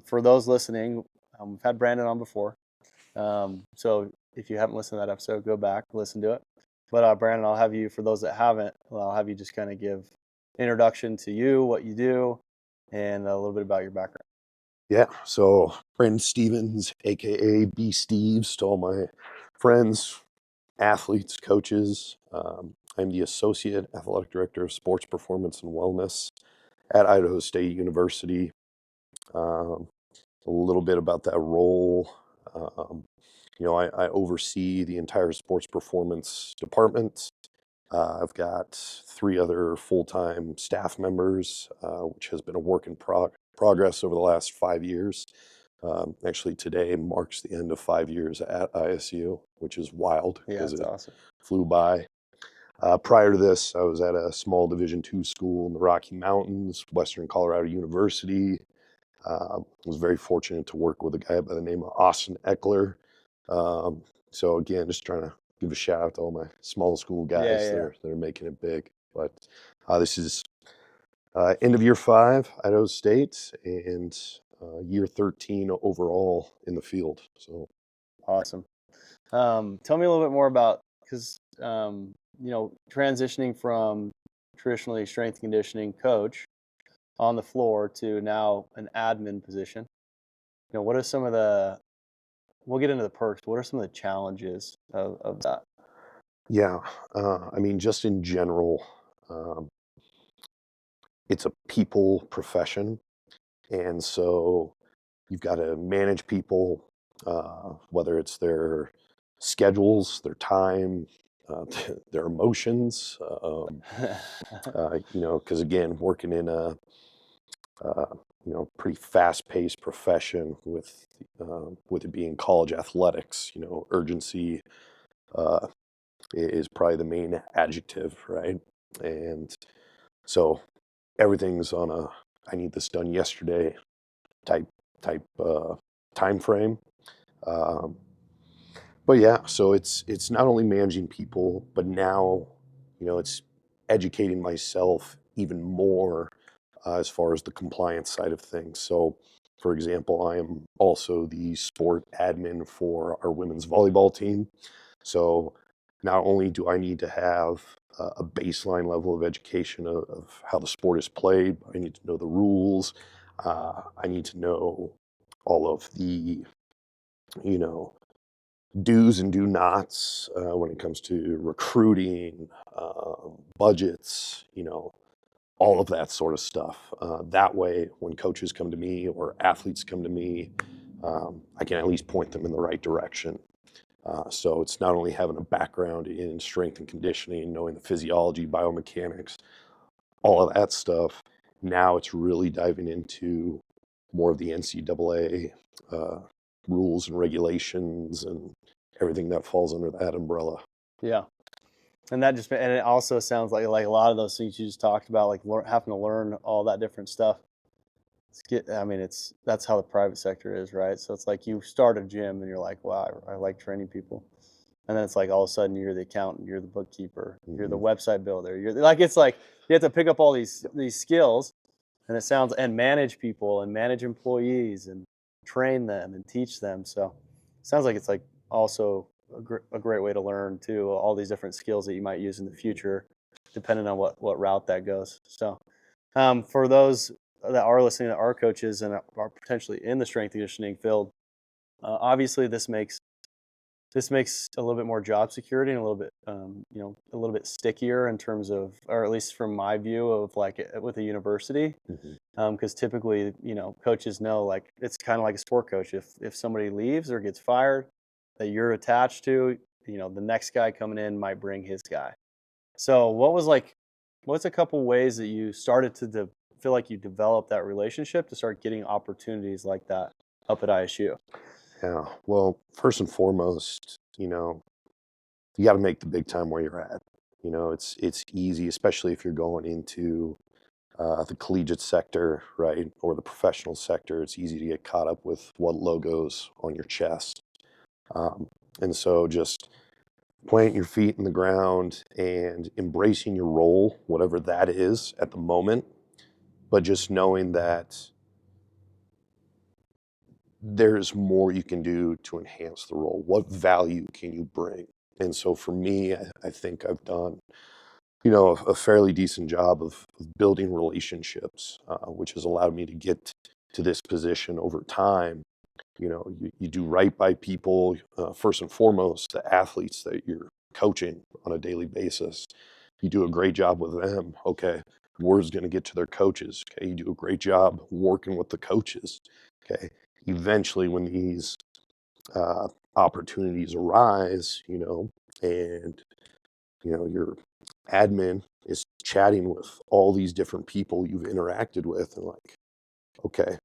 For those listening, we've had Brandon on before. So if you haven't listened to that episode, go back, listen to it. But Brandon, I'll have you, for those that haven't, I'll have you just kind of give introduction to you, what you do, and a little bit about your background. Yeah, so Brandon Stevens, aka B. Steves, to all my friends, athletes, coaches. I'm the Associate Athletic Director of Sports Performance and Wellness at Idaho State University. A little bit about that role. I oversee the entire sports performance department. I've got 3 other full-time staff members, which has been a work in progress over the last 5 years. Actually, today marks the end of 5 years at ISU, which is wild because it's it awesome. flew by. Prior to this, I was at a small Division II school in the Rocky Mountains, Western Colorado University. Was very fortunate to work with a guy by the name of Austin Eckler. So again, just trying to give a shout out to all my small school guys that are making it big. But this is end of year 5, Idaho State, and year 13 overall in the field. So awesome. Tell me a little bit more about, because transitioning from traditionally strength and conditioning coach on the floor to now an admin position. What are some of the, we'll get into the perks, what are some of the challenges of that? Yeah, just in general, it's a people profession. And so you've got to manage people, whether it's their schedules, their time, their emotions, because again, working in a pretty fast-paced profession with it being college athletics, urgency is probably the main adjective, right? And so everything's on a I need this done yesterday type time frame. But yeah, so it's not only managing people, but now it's educating myself even more as far as the compliance side of things. So, for example, I am also the sport admin for our women's volleyball team. So not only do I need to have a baseline level of education of how the sport is played, I need to know the rules. I need to know all of the, do's and do nots when it comes to recruiting, budgets, all of that sort of stuff. That way, when coaches come to me or athletes come to me, I can at least point them in the right direction. So it's not only having a background in strength and conditioning, knowing the physiology, biomechanics, all of that stuff. Now it's really diving into more of the NCAA rules and regulations and everything that falls under that umbrella. Yeah. And it also sounds like a lot of those things you just talked about, like having to learn all that different stuff. That's how the private sector is, right? So it's like you start a gym and you're like, wow, I like training people. And then it's like all of a sudden you're the accountant, you're the bookkeeper, you're the website builder. It's like you have to pick up all these skills, and manage people and manage employees and train them and teach them. So it sounds like it's like also a great way to learn too, all these different skills that you might use in the future, depending on what route that goes. So for those that are listening, that are coaches and are potentially in the strength and conditioning field, obviously this makes a little bit more job security and a little bit a little bit stickier in terms of, or at least from my view of like with a university, because typically coaches know, like, it's kind of like a sport coach. If somebody leaves or gets fired that you're attached to, the next guy coming in might bring his guy. So what's a couple ways that you started to feel like you developed that relationship to start getting opportunities like that up at ISU? Yeah, well, first and foremost, you got to make the big time where you're at. It's easy, especially if you're going into the collegiate sector, right, or the professional sector. It's easy to get caught up with what logos on your chest. And so just planting your feet in the ground and embracing your role, whatever that is at the moment, but just knowing that there's more you can do to enhance the role. What value can you bring? And so for me, I think I've done, a fairly decent job of building relationships, which has allowed me to get to this position over time. You do right by people, first and foremost, the athletes that you're coaching on a daily basis. You do a great job with them. Okay. Word's going to get to their coaches. Okay. You do a great job working with the coaches. Okay. Eventually, when these opportunities arise, and, your admin is chatting with all these different people you've interacted with, and like, okay,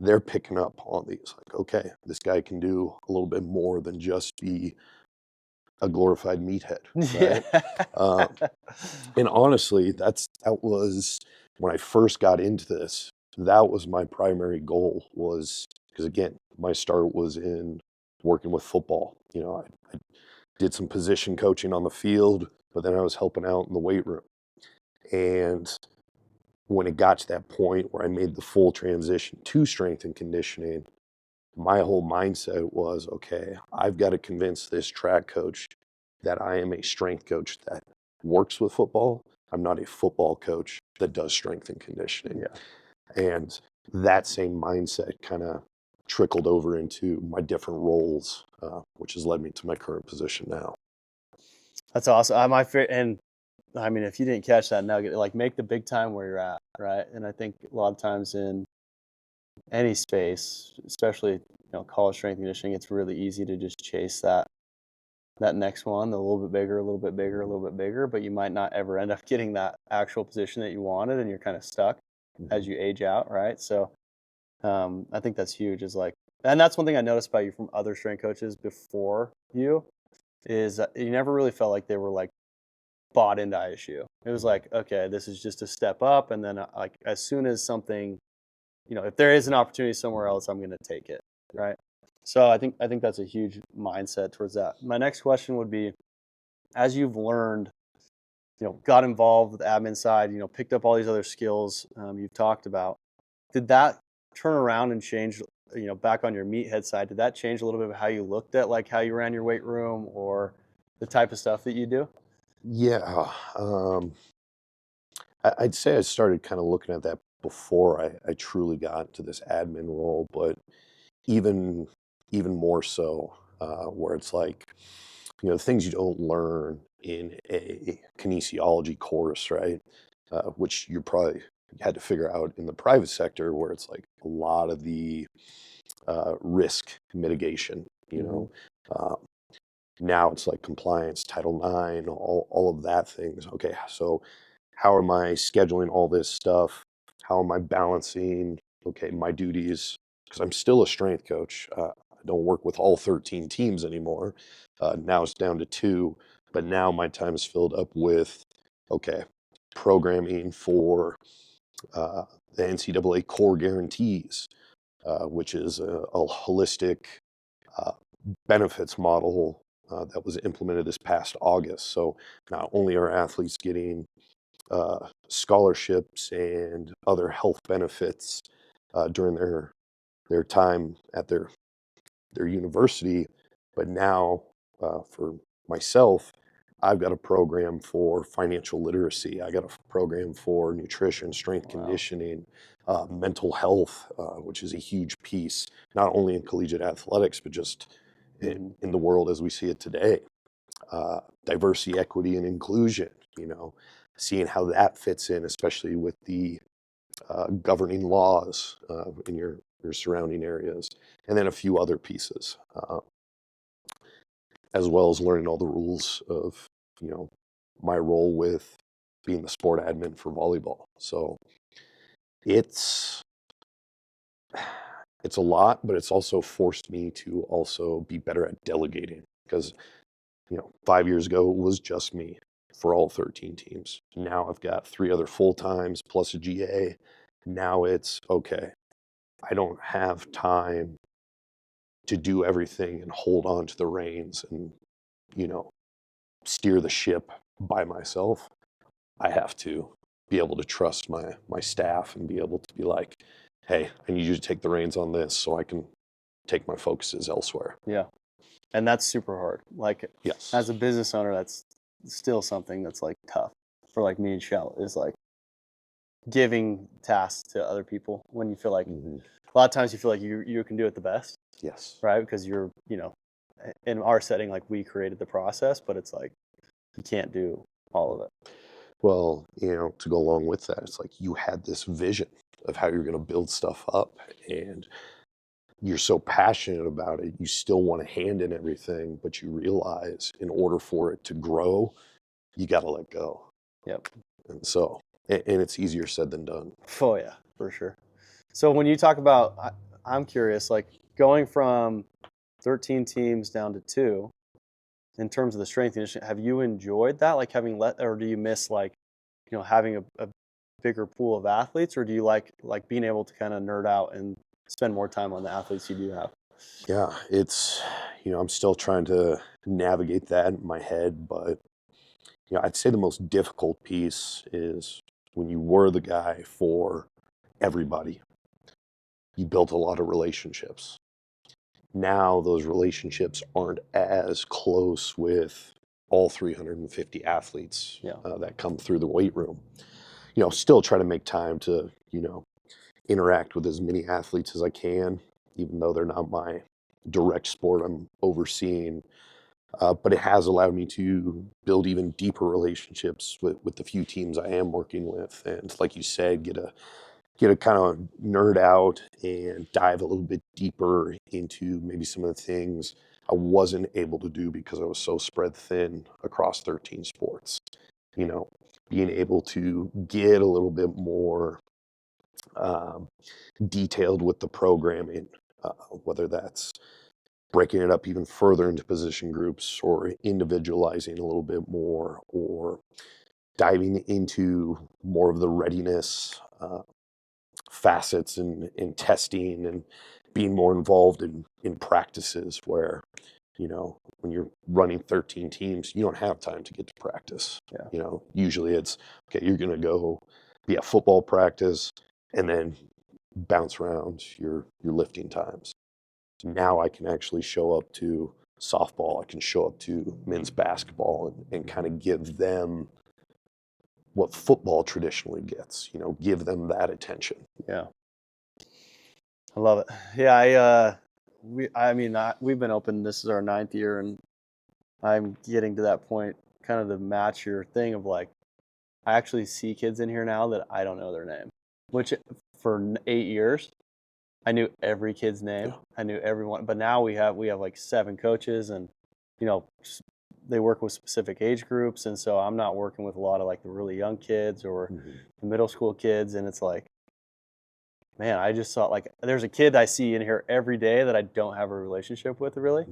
they're picking up on these. Like, okay, this guy can do a little bit more than just be a glorified meathead, Yeah. right? And honestly, that was when I first got into this. That was my primary goal, was because again, my start was in working with football. I did some position coaching on the field, but then I was helping out in the weight room. And when it got to that point where I made the full transition to strength and conditioning, my whole mindset was, okay, I've got to convince this track coach that I am a strength coach that works with football. I'm not a football coach that does strength and conditioning. Yeah. And that same mindset kind of trickled over into my different roles, which has led me to my current position now. That's awesome. And I mean, if you didn't catch that nugget, like, make the big time where you're at, right? And I think a lot of times in any space, especially college strength and conditioning, it's really easy to just chase that next one, a little bit bigger, a little bit bigger, a little bit bigger, but you might not ever end up getting that actual position that you wanted, and you're kind of stuck as you age out, right? So I think that's huge. And that's one thing I noticed about you from other strength coaches before you, is that you never really felt like they were like bought into ISU. It was like, okay, this is just a step up, and then like as soon as something, if there is an opportunity somewhere else, I'm going to take it, right? So I think that's a huge mindset towards that. My next question would be, as you've learned, got involved with the admin side, picked up all these other skills you've talked about, did that turn around and change, back on your meathead side? Did that change a little bit of how you looked at like how you ran your weight room or the type of stuff that you do? Yeah. I'd say I started kind of looking at that before I truly got into this admin role, but even even more so, where it's like, things you don't learn in a kinesiology course, right? Which you probably had to figure out in the private sector, where it's like a lot of the risk mitigation, Mm-hmm. uh, now it's like compliance, Title IX, all of that things. Okay, so how am I scheduling all this stuff? How am I balancing, okay, my duties? Because I'm still a strength coach. I don't work with all 13 teams anymore. Now it's down to two, but now my time is filled up with, okay, programming for uh, the NCAA core guarantees, which is a holistic uh, benefits model that was implemented this past August. So not only are athletes getting scholarships and other health benefits during their time at their university, but now for myself, I've got a program for financial literacy. I got a program for nutrition, strength Wow. conditioning, mental health, which is a huge piece, not only in collegiate athletics, but just Mm-hmm. in the world as we see it today. Diversity, equity, and inclusion, seeing how that fits in, especially with the governing laws in your surrounding areas, and then a few other pieces, as well as learning all the rules of, my role with being the sport admin for volleyball. So it's it's a lot, but it's also forced me to also be better at delegating, because 5 years ago it was just me for all 13 teams. Now I've got three other full times plus a GA. Now it's okay, I don't have time to do everything and hold on to the reins and, you know, steer the ship by myself. I have to be able to trust my staff and be able to be like, hey, I need you to take the reins on this so I can take my focuses elsewhere. Yeah. And that's super hard. Like, Yes. as a business owner, that's still something that's like tough for like me and Shell, is like giving tasks to other people when you feel like a lot of times you feel like you can do it the best, Yes. right? Because you're, in our setting, like we created the process, but it's like you can't do all of it. Well, to go along with that, it's like you had this vision of how you're going to build stuff up, and you're so passionate about it, you still want to hand in everything, but you realize in order for it to grow, you got to let go. Yep. And so, and it's easier said than done. Oh yeah, for sure. So when you talk about, I'm curious, like going from 13 teams down to 2, in terms of the strength initiative, have you enjoyed that? Like having or do you miss like, having a bigger pool of athletes, or do you like being able to kind of nerd out and spend more time on the athletes you do have? Yeah, it's, I'm still trying to navigate that in my head, but, I'd say the most difficult piece is when you were the guy for everybody, you built a lot of relationships. Now those relationships aren't as close with all 350 athletes that come through the weight room. Still try to make time to, interact with as many athletes as I can, even though they're not my direct sport I'm overseeing. But it has allowed me to build even deeper relationships with the few teams I am working with. And like you said, get a kind of nerd out and dive a little bit deeper into maybe some of the things I wasn't able to do because I was so spread thin across 13 sports. Being able to get a little bit more detailed with the programming, whether that's breaking it up even further into position groups or individualizing a little bit more, or diving into more of the readiness facets and testing, and being more involved in practices where, when you're running 13 teams, you don't have time to get to practice. Usually it's, okay, you're going to go be at football practice and then bounce around your lifting times. Now I can actually show up to softball, I can show up to men's basketball and kind of give them what football traditionally gets, give them that attention. Yeah. I love it. Yeah, we've been open, this is our 9th year, and I'm getting to that point kind of to match your thing of like, I actually see kids in here now that I don't know their name, which for 8 years, I knew every kid's name. Yeah. I knew everyone, but now we have like 7 coaches, and they work with specific age groups, and so I'm not working with a lot of like the really young kids or the middle school kids, and it's like, man, I just saw like there's a kid I see in here every day that I don't have a relationship with really,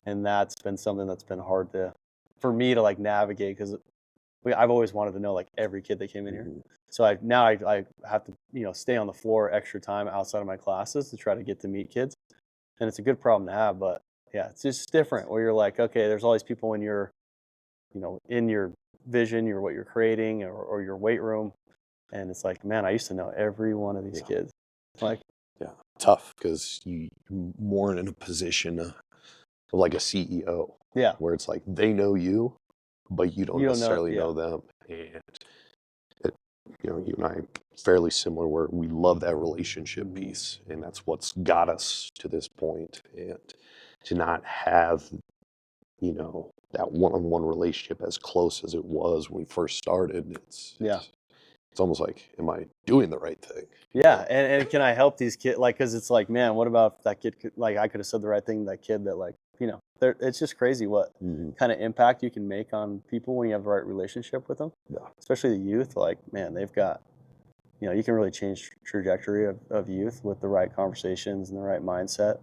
and that's been something that's been hard for me to like navigate, because I've always wanted to know like every kid that came in here. So I have to stay on the floor extra time outside of my classes to try to get to meet kids, and it's a good problem to have. But yeah, it's just different where you're like, okay, there's all these people in your in your vision, what you're creating, or your weight room, and it's like, man, I used to know every one of these kids. Like, yeah, tough because you're more in a position of like a CEO. Yeah, where it's like they know you, but you don't necessarily know them. And you and I fairly similar, where we love that relationship piece, and that's what's got us to this point. And to not have that one-on-one relationship as close as it was when we first started, it's almost like, am I doing the right thing? Yeah, and can I help these kids? Like, because it's like, man, what about if that kid like, I could have said the right thing to that kid that like, it's just crazy what kind of impact you can make on people when you have the right relationship with them. Yeah. Especially the youth, like, man, they've got, you can really change trajectory of youth with the right conversations and the right mindset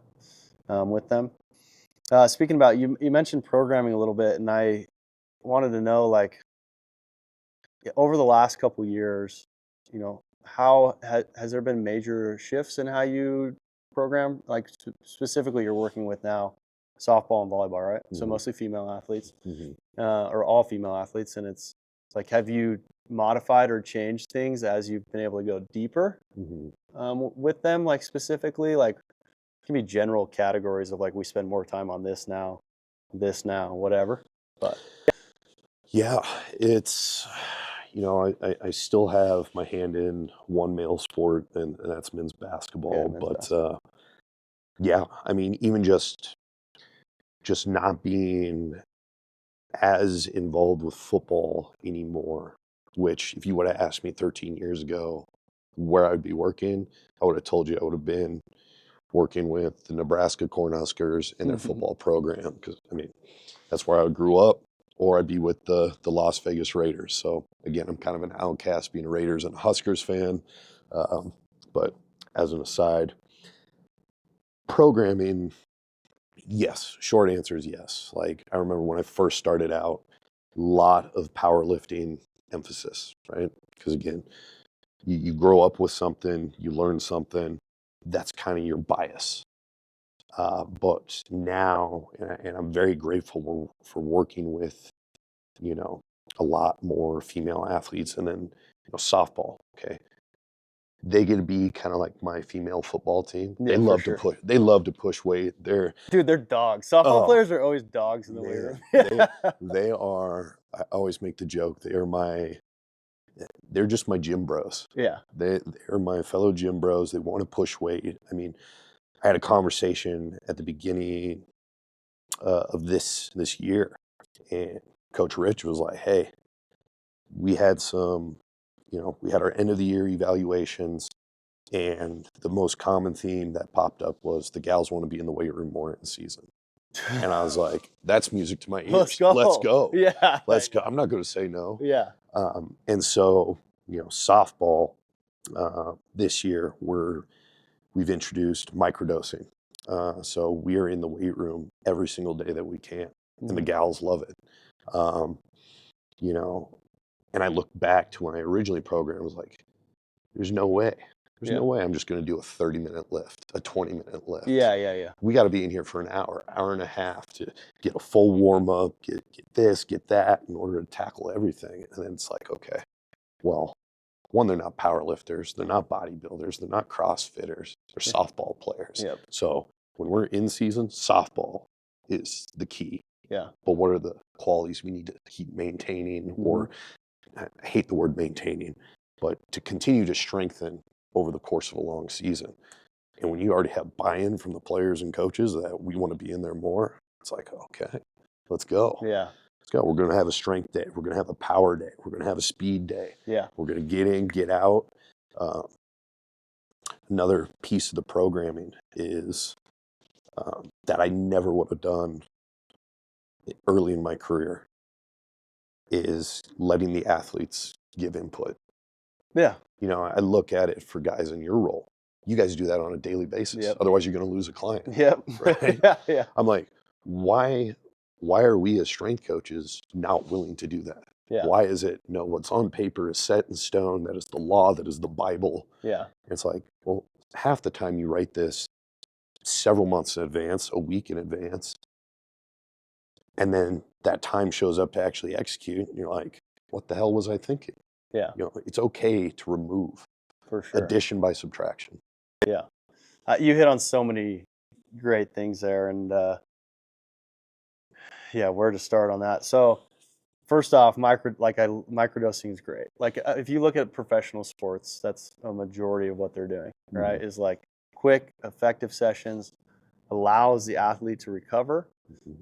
with them. Speaking about, you mentioned programming a little bit, and I wanted to know, like, over the last couple years, how has there been major shifts in how you program? Like specifically, you're working with now softball and volleyball, right? So mostly female athletes, or all female athletes, and it's like, have you modified or changed things as you've been able to go deeper with them? Like specifically, like can be general categories of like, we spend more time on this now, whatever. But yeah, it's, I still have my hand in one male sport, and that's men's basketball. men's But basketball. yeah, I mean, even just not being as involved with football anymore, which if you would have asked me 13 years ago where I'd be working, I would have told you I would have been working with the Nebraska Cornhuskers and their football program, because I mean, that's where I grew up, or I'd be with the Las Vegas Raiders. So again, I'm kind of an outcast being a Raiders and a Huskers fan. But as an aside, programming, yes. Short answer is yes. Like, I remember when I first started out, a lot of powerlifting emphasis, right? Because again, you grow up with something, you learn something, that's kind of your bias. But now, and I'm very grateful for working with, a lot more female athletes, and then, softball, okay? They get to be kind of like my female football team. Yeah, They for love sure. to push. They love to push weight. Dude, they're dogs. Softball Oh, players are always dogs in the weight room. they are. I always make the joke. They're just my gym bros. Yeah. They're my fellow gym bros. They want to push weight. I mean, I had a conversation at the beginning of this year, and Coach Rich was like, "Hey, we had we had our end of the year evaluations, and the most common theme that popped up was the gals want to be in the weight room more in season." And I was like, "That's music to my ears. Let's go. Let's go. Yeah. Let's go. I'm not going to say no." Yeah. And so, softball this year, we've introduced microdosing. So we are in the weight room every single day that we can, and the gals love it. And I look back to when I originally programmed, I was like, there's no way. There's no way I'm just going to do a 30-minute lift, a 20-minute lift. Yeah. We got to be in here for an hour and a half to get a full warm up, get this, get that, in order to tackle everything. And then it's like, okay, well, one, they're not power lifters, they're not bodybuilders, they're not CrossFitters, they're softball players. Yep. So when we're in season, softball is the key. Yeah. But what are the qualities we need to keep maintaining, or I hate the word maintaining, but to continue to strengthen over the course of a long season? And when you already have buy-in from the players and coaches that we want to be in there more, it's like, okay, let's go. Yeah. Let's go. We're going to have a strength day. We're going to have a power day. We're going to have a speed day. Yeah. We're going to get in, get out. Another piece of the programming is that I never would have done early in my career is letting the athletes give input. Yeah. I look at it for guys in your role. You guys do that on a daily basis. Yep. Otherwise, you're going to lose a client. Yep. Right? Yeah. I'm like, why are we as strength coaches not willing to do that? Yeah. Why is it, no, what's on paper is set in stone, that is the law, that is the Bible? Yeah. It's like, well, half the time you write this several months in advance, a week in advance, and then that time shows up to actually execute, and you're like, what the hell was I thinking? Yeah. It's okay to remove. For sure. Addition by subtraction. Yeah. You hit on so many great things there, and where to start on that? So first off, microdosing is great. Like if you look at professional sports, that's a majority of what they're doing, right? Is like quick, effective sessions, allows the athlete to recover.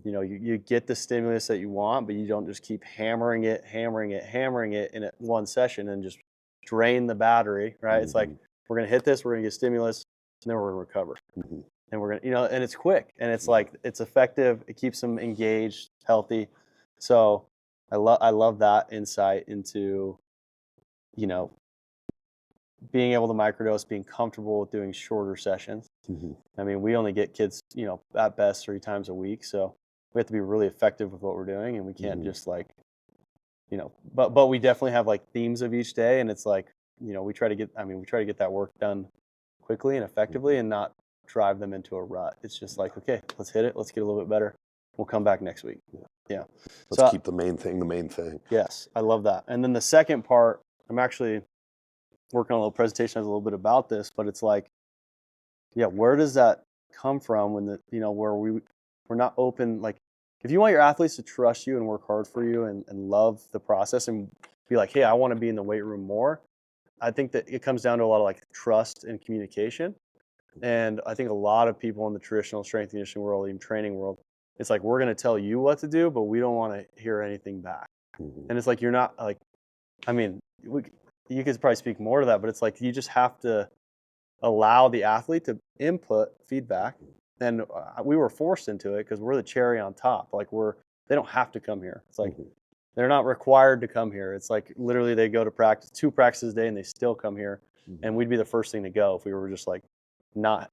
You get the stimulus that you want, but you don't just keep hammering it in one session and just drain the battery, right? It's like, we're going to hit this, we're going to get stimulus, and then we're going to recover. And we're going to, and it's quick, and it's like, it's effective. It keeps them engaged, healthy. So I love that insight into, being able to microdose, being comfortable with doing shorter sessions. I mean, we only get kids, at best 3 times a week. So we have to be really effective with what we're doing, and we can't just like, but we definitely have like themes of each day. And it's like, we try to get that work done quickly and effectively and not drive them into a rut. It's just like, okay, let's hit it. Let's get a little bit better. We'll come back next week. Yeah. Let's keep the main thing. Yes. I love that. And then the second part, I'm actually working on a little presentation, has a little bit about this, but it's like, where does that come from when where we're not open. Like, if you want your athletes to trust you and work hard for you and love the process and be like, hey, I want to be in the weight room more. I think that it comes down to a lot of like trust and communication. And I think a lot of people in the traditional strength and conditioning world, even training world, it's like, we're going to tell you what to do, but we don't want to hear anything back. And it's like, you're not like, I mean, you could probably speak more to that, but it's like, you just have to allow the athlete to input feedback. And we were forced into it because we're the cherry on top. Like, they don't have to come here. It's like, they're not required to come here. It's like, literally, they go to practice 2 practices a day and they still come here. And we'd be the first thing to go if we were just like not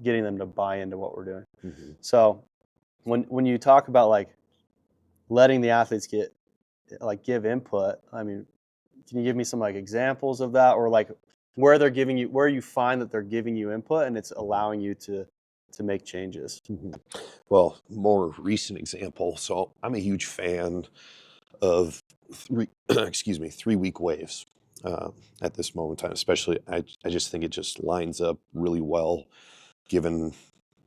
getting them to buy into what we're doing. So when you talk about like letting the athletes give input, I mean, can you give me some like examples of that, or like where you find that they're giving you input and it's allowing you to make changes? Well, more recent example. So I'm a huge fan of 3-week waves at this moment in time. Especially, I just think it just lines up really well given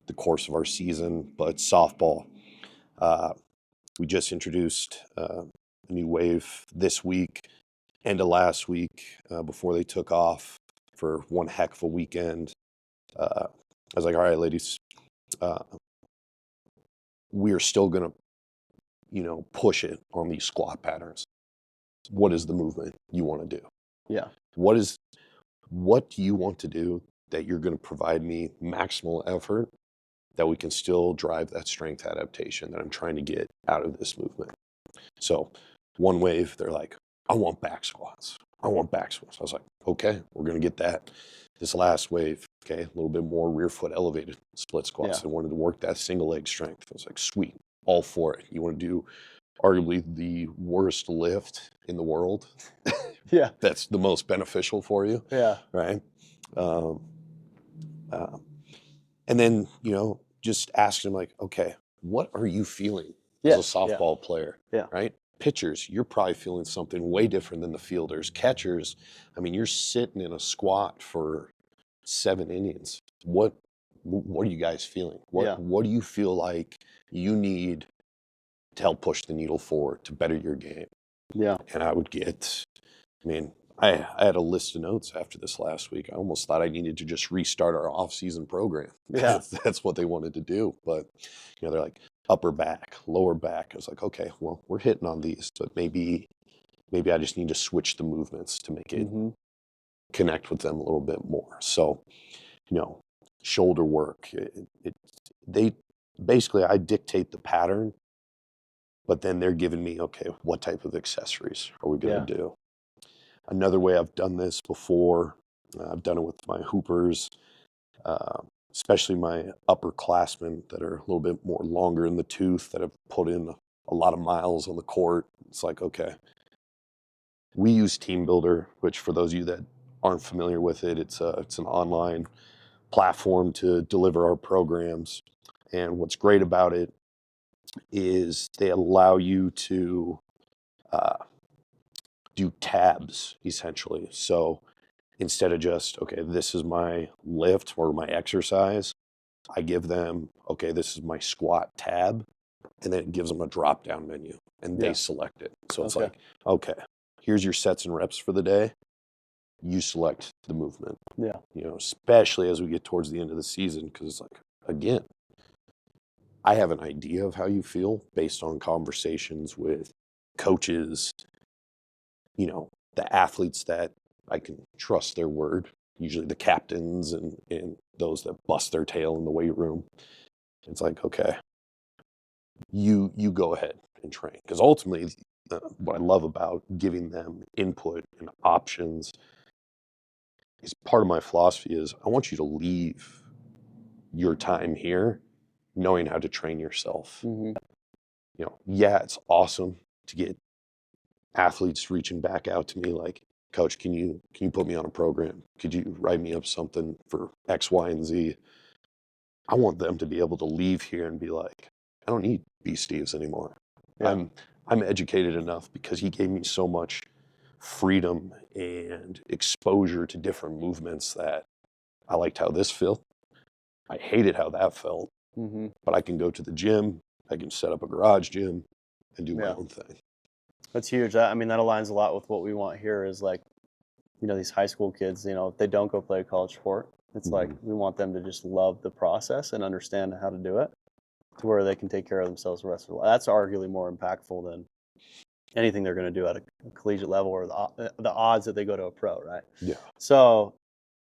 the course of our season. But softball, we just introduced a new wave this week, end of last week, before they took off for one heck of a weekend. I was like, all right, ladies, we are still going to, push it on these squat patterns. What is the movement you want to do? Yeah. What do you want to do that you're going to provide me maximal effort that we can still drive that strength adaptation that I'm trying to get out of this movement? So one wave, they're like, I want back squats. I was like, okay, we're going to get that. This last wave, okay, a little bit more rear foot elevated split squats. Yeah. I wanted to work that single leg strength. I was like, sweet, all for it. You want to do arguably the worst lift in the world? Yeah. That's the most beneficial for you. Yeah. Right. And then, just asking them like, okay, what are you feeling as a softball player? Yeah. Right. Pitchers, you're probably feeling something way different than the fielders. Catchers, I mean, you're sitting in a squat for 7 innings. What are you guys feeling? What do you feel like you need to help push the needle forward to better your game? Yeah. And I had a list of notes after this last week. I almost thought I needed to just restart our off-season program. Yeah. That's what they wanted to do. But, they're like upper back, lower back. I was like, okay, well, we're hitting on these, but maybe I just need to switch the movements to make it connect with them a little bit more. So, shoulder work. I dictate the pattern, but then they're giving me, okay, what type of accessories are we going to do? Another way I've done this before, I've done it with my hoopers, especially my upperclassmen that are a little bit more longer in the tooth, that have put in a lot of miles on the court. It's like, okay, we use Team Builder, which for those of you that aren't familiar with it, it's an online platform to deliver our programs. And what's great about it is they allow you to do tabs, essentially. So instead of just, okay, this is my lift or my exercise, I give them, okay, this is my squat tab, and then it gives them a drop-down menu, and they select it. So it's like, okay, here's your sets and reps for the day. You select the movement. Yeah. Especially as we get towards the end of the season, because it's like, again, I have an idea of how you feel based on conversations with coaches, the athletes that I can trust their word, usually the captains and those that bust their tail in the weight room. It's like, okay, you go ahead and train. Because ultimately, what I love about giving them input and options is part of my philosophy is I want you to leave your time here knowing how to train yourself. It's awesome to get athletes reaching back out to me like, Coach, can you put me on a program? Could you write me up something for X, Y, and Z? I want them to be able to leave here and be like, I don't need B. Steves anymore. Yeah. I'm educated enough because he gave me so much freedom and exposure to different movements that I liked how this felt. I hated how that felt, but I can go to the gym, I can set up a garage gym and do my own thing. That's huge. I mean, that aligns a lot with what we want here is like, you know, these high school kids, you know, if they don't go play a college sport, it's like we want them to just love the process and understand how to do it to where they can take care of themselves the rest of their life. That's arguably more impactful than anything they're going to do at a collegiate level or the odds that they go to a pro, right? Yeah. So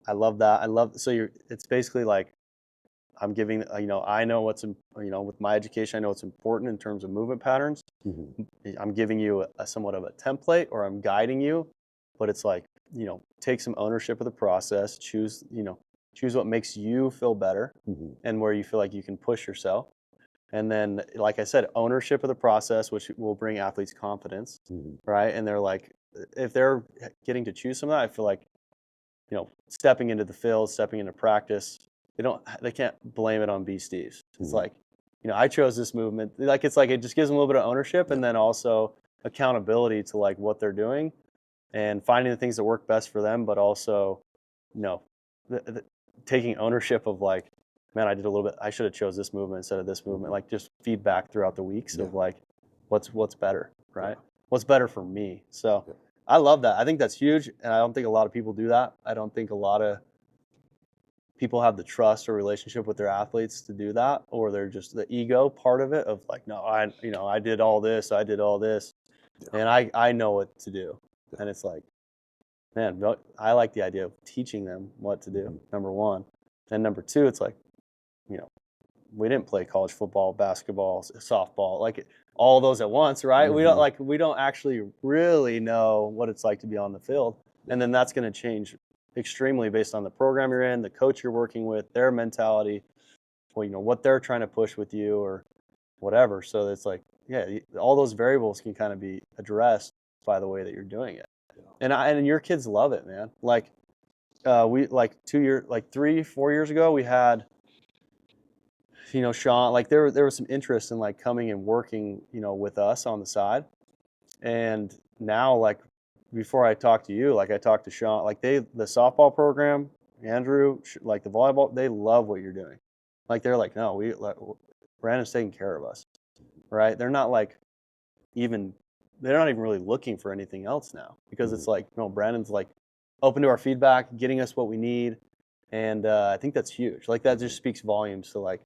I love that. It's basically like I'm giving, you know, I know what's, you know, with my education, I know what's important in terms of movement patterns. I'm giving you a somewhat of a template, or I'm guiding you, but it's like, you know, take some ownership of the process, choose what makes you feel better and where you feel like you can push yourself. And then, like I said, ownership of the process, which will bring athletes confidence, right? And they're like, if they're getting to choose some of that, I feel like, you know, stepping into the field, stepping into practice, they can't blame it on B Steve's. It's like, you know, I chose this movement. Like, it's like, it just gives them a little bit of ownership and then also accountability to like what they're doing and finding the things that work best for them, but also, you know, taking ownership of like, man, I should have chose this movement instead of this movement. Like just feedback throughout the weeks of like, what's better, right? What's better for me. So I love that. I think that's huge. And I don't think a lot of people do that. I don't think a lot of people have the trust or relationship with their athletes to do that, or they're just the ego part of it of like, no, I did all this, and I know what to do. And it's like, man, I like the idea of teaching them what to do, number one. And number two, it's like, you know, we didn't play college football, basketball, softball, like all those at once, right? We don't actually really know what it's like to be on the field. And then that's going to change extremely based on the program you're in, the coach you're working with, their mentality, well, you know, what they're trying to push with you or whatever. So it's like, yeah, all those variables can kind of be addressed by the way that you're doing it. And your kids love it, man. Like, we like 3-4 years ago, we had, you know, Sean, like there was some interest in like coming and working, you know, with us on the side. And now, like, before I talked to you, like I talked to Sean, like the softball program, Andrew, like the volleyball, they love what you're doing. Like, they're like, no, Brandon's taking care of us, right? They're not even really looking for anything else now because it's like, no, Brandon's like open to our feedback, getting us what we need. And I think that's huge. Like, that just speaks volumes to like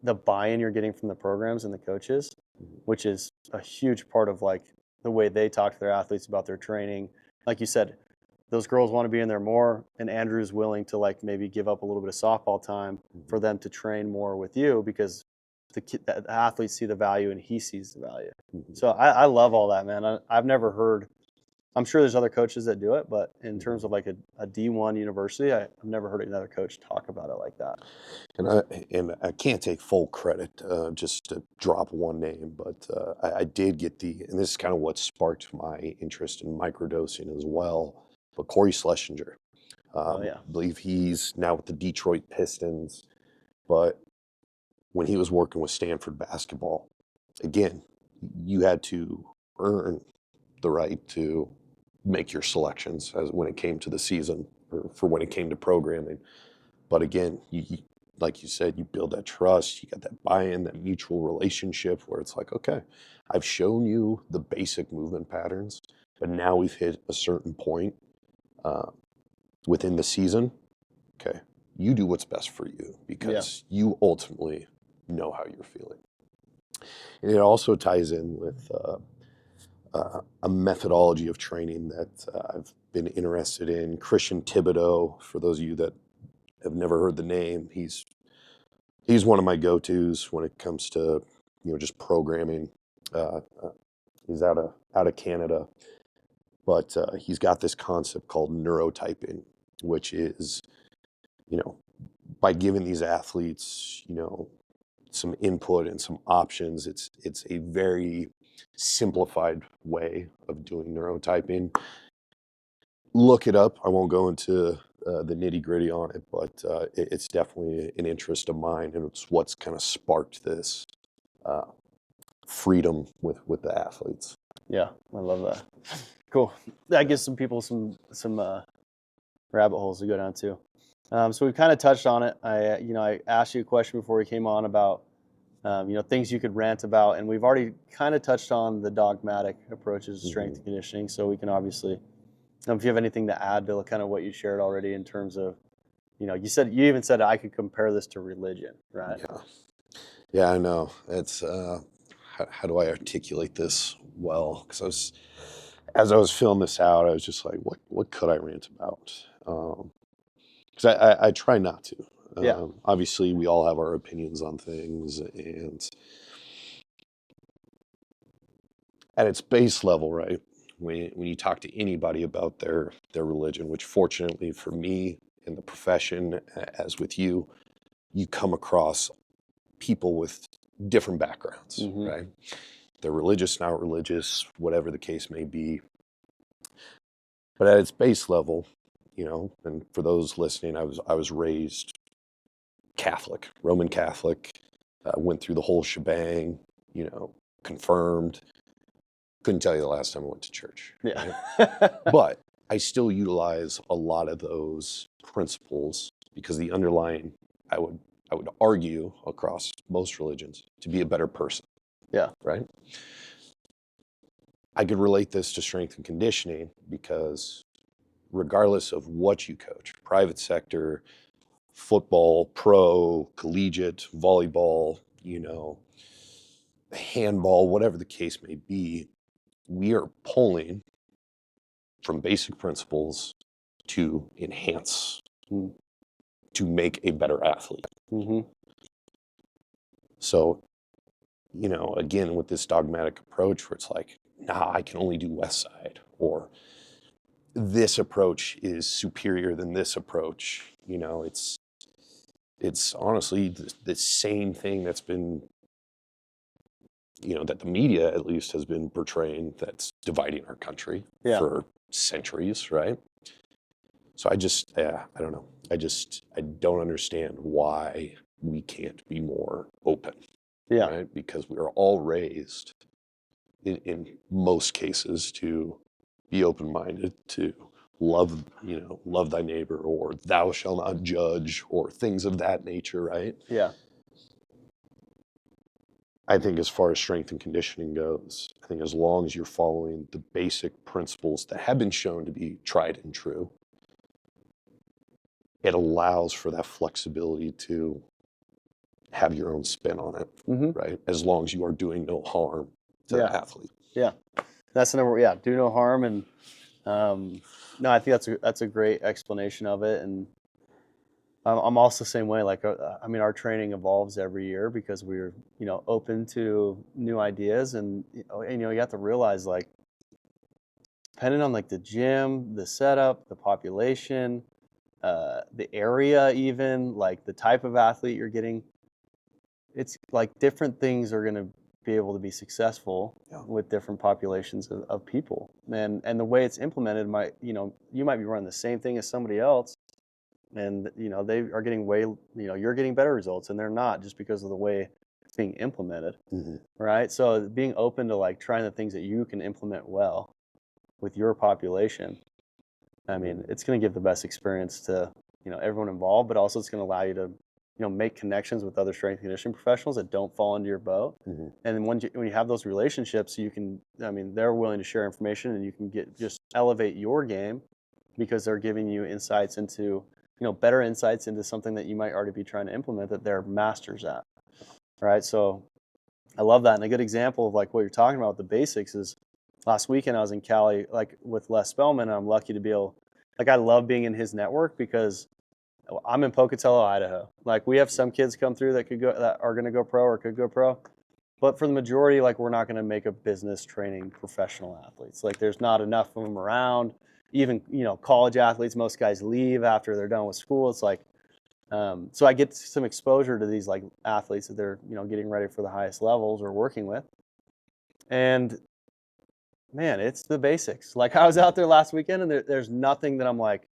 the buy-in you're getting from the programs and the coaches, which is a huge part of like the way they talk to their athletes about their training. Like you said, those girls want to be in there more, and Andrew's willing to like maybe give up a little bit of softball time for them to train more with you because the athletes see the value and he sees the value. So I love all that, man. I've never heard, I'm sure there's other coaches that do it, but in terms of like a D1 university, I've never heard another coach talk about it like that. And I can't take full credit, just to drop one name, but I did get and this is kind of what sparked my interest in microdosing as well. But Corey Schlesinger, I believe he's now with the Detroit Pistons, but when he was working with Stanford basketball, again, you had to earn the right to make your selections as when it came to the season or for when it came to programming. But again, you like you said, you build that trust, you got that buy-in, that mutual relationship where it's like, okay, I've shown you the basic movement patterns, but now we've hit a certain point within the season. Okay, you do what's best for you because you ultimately know how you're feeling. And it also ties in with a methodology of training that I've been interested in. Christian Thibodeau, for those of you that have never heard the name, he's one of my go-tos when it comes to, you know, just programming. He's out of Canada, but he's got this concept called neurotyping, which is, you know, by giving these athletes, you know, some input and some options, it's a very simplified way of doing neurotyping. Look it up. I won't go into the nitty-gritty on it, but it's definitely an interest of mine, and it's what's kind of sparked this freedom with the athletes. Yeah, I love that. Cool. That gives some people some rabbit holes to go down to. So we kind of touched on it. I asked you a question before we came on about, things you could rant about, and we've already kind of touched on the dogmatic approaches to strength and conditioning. So we can obviously, if you have anything to add to kind of what you shared already in terms of, you even said I could compare this to religion, right? Yeah, I know. It's how do I articulate this well? Because as I was filling this out, I was just like, what could I rant about? Because I try not to. Obviously, we all have our opinions on things, and at its base level, right? When you talk to anybody about their religion, which fortunately for me in the profession, as with you, you come across people with different backgrounds, right? They're religious, not religious, whatever the case may be. But at its base level, and for those listening, I was raised Catholic, Roman Catholic, went through the whole shebang, confirmed. Couldn't tell you the last time I went to church. Yeah. Right? But I still utilize a lot of those principles because the underlying, I would argue across most religions, to be a better person. Yeah. Right? I could relate this to strength and conditioning because regardless of what you coach, private sector, football, pro, collegiate, volleyball, handball, whatever the case may be, we are pulling from basic principles to enhance, to make a better athlete. So, again, with this dogmatic approach where it's like, nah, I can only do West Side, or this approach is superior than this approach. It's honestly the same thing that's been, that the media at least has been portraying, that's dividing our country for centuries, right? So I don't know. I don't understand why we can't be more open. Yeah. Right? Because we are all raised in most cases to be open-minded, to love thy neighbor, or thou shalt not judge, or things of that nature, right? Yeah. I think as far as strength and conditioning goes, I think as long as you're following the basic principles that have been shown to be tried and true, it allows for that flexibility to have your own spin on it, right? As long as you are doing no harm to the athlete. Yeah, that's the number. Yeah, do no harm, and no, I think that's a great explanation of it, and I'm also the same way. Like, our training evolves every year because we're open to new ideas, and you have to realize, like, depending on like the gym, the setup, the population, the area, even like the type of athlete you're getting, it's like different things are going to be able to be successful with different populations of people, and the way it's implemented might, you might be running the same thing as somebody else, and they are getting you're getting better results, and they're not, just because of the way it's being implemented. Right? So being open to like trying the things that you can implement well with your population, I mean, it's going to give the best experience to everyone involved, but also it's going to allow you to make connections with other strength and conditioning professionals that don't fall into your boat. And then when you have those relationships, you can, they're willing to share information, and you can just elevate your game because they're giving you insights into, better insights into something that you might already be trying to implement that they're masters at. Right. So I love that. And a good example of like what you're talking about, the basics, is last weekend I was in Cali, like with Les Spellman, and I'm lucky to be able, like, I love being in his network because I'm in Pocatello, Idaho. Like, we have some kids come through that are going to go pro or could go pro, but for the majority, like, we're not going to make a business training professional athletes. Like, there's not enough of them around. Even college athletes, most guys leave after they're done with school. It's like, so I get some exposure to these like athletes that they're getting ready for the highest levels or working with, and man, it's the basics. Like, I was out there last weekend, and there's nothing that I'm like,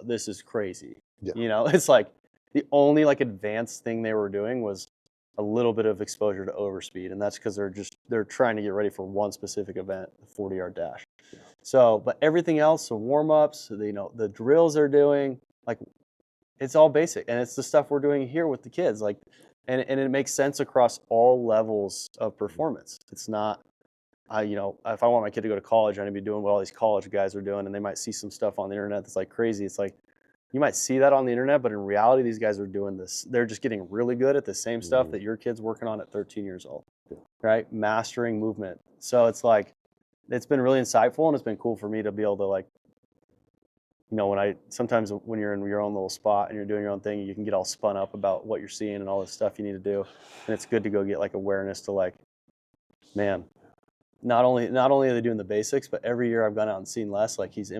this is crazy. It's like the only like advanced thing they were doing was a little bit of exposure to overspeed, and that's because they're trying to get ready for one specific event, the 40-yard dash. So, but everything else, so warm-ups, the drills they're doing, like, it's all basic, and it's the stuff we're doing here with the kids. Like, and it makes sense across all levels of performance. It's not, if I want my kid to go to college, I'm gonna be doing what all these college guys are doing, and they might see some stuff on the internet that's like crazy. It's like, you might see that on the internet, but in reality, these guys are doing this. They're just getting really good at the same stuff that your kid's working on at 13 years old, right? Mastering movement. So it's like, it's been really insightful, and it's been cool for me to be able to, like, sometimes when you're in your own little spot and you're doing your own thing, you can get all spun up about what you're seeing and all this stuff you need to do. And it's good to go get like awareness to, like, man, not only are they doing the basics, but every year I've gone out and seen Les, like, he's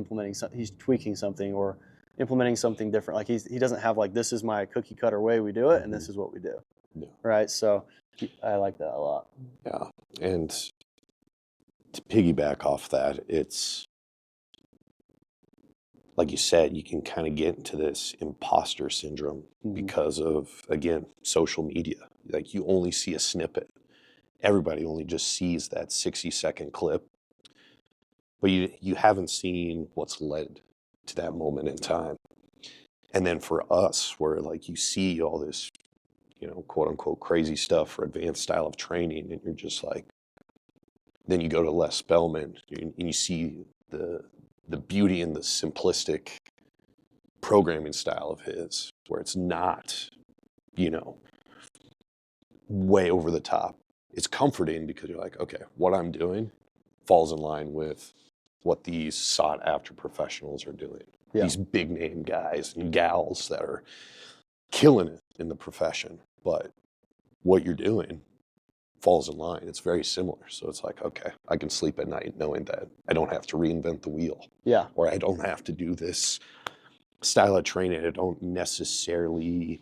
tweaking something or implementing something different. Like, he doesn't have like, this is my cookie cutter way we do it, and this is what we do. Yeah. Right. So I like that a lot. Yeah. And to piggyback off that, it's like you said, you can kind of get into this imposter syndrome because of, again, social media. Like, you only see a snippet. Everybody only just sees that 60-second clip, but you haven't seen what's led to that moment in time. And then for us, where like you see all this, quote unquote crazy stuff for advanced style of training, and you're just like, then you go to Les Spellman and you see the beauty and the simplistic programming style of his, where it's not, way over the top. It's comforting because you're like, okay, what I'm doing falls in line with what these sought after professionals are doing. Yeah. These big name guys and gals that are killing it in the profession, but what you're doing falls in line. It's very similar. So it's like, okay, I can sleep at night knowing that I don't have to reinvent the wheel. Yeah. Or I don't have to do this style of training I don't necessarily